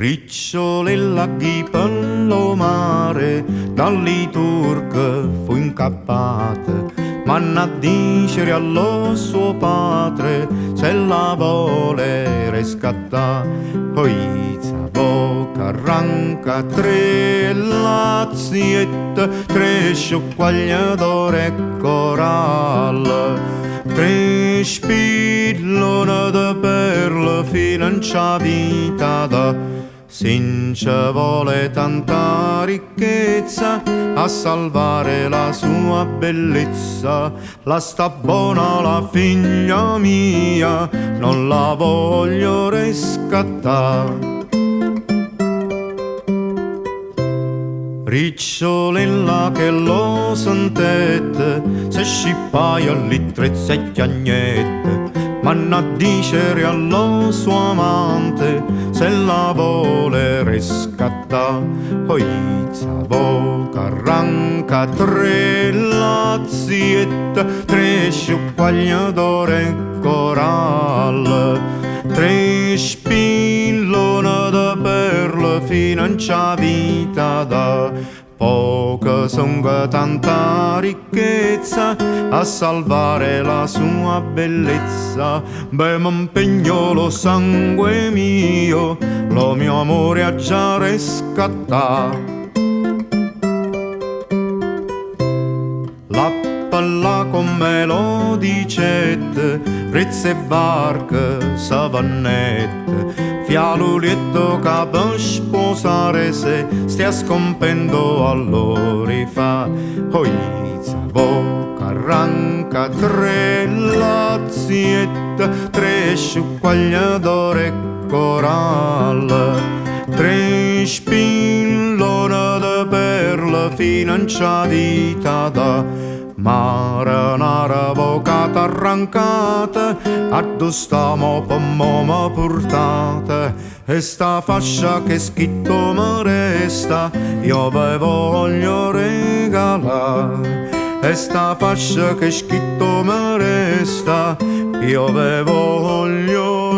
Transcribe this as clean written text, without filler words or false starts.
Ricciole laghi per mare, dalle turche fu incappata, manna a dicere allo suo padre se la vuole riscattare. Poi bocca arranca tre laziette, tre sciuquagliatore e coralle, tre spillone de perle fino in c'ha vita da. Se ci vuole tanta ricchezza a salvare la sua bellezza, la sta buona la figlia mia, non la voglio riscattare. Ricciolella che lo sentette, se scippaia lì tre secchiagnette, manna a dicere allo suo amante se la vuole riscattare. Poi bocca arranca tre laziette, tre sciuquagliatore e coralle, tre spillone de perle fino in c'ha vita da. Poche son che tanta ricchezza a salvare la sua bellezza. Beh, m'impegno lo sangue mio, lo mio amore a già riscattà. La palla come lo dicette, rezze e barche, savannette, fialulietto che per sposare se stia scompendo all'ori fa. Poi bocca arranca tre laziette, tre sciuquagliatore e coralle, tre spillone de perle fino in c'ha vita da. Marinara vocata arrancata, addo stiamo pommo portate, e sta fascia che scritto mi resta, io ve voglio regalare. E sta fascia che scritto mi resta, io ve voglio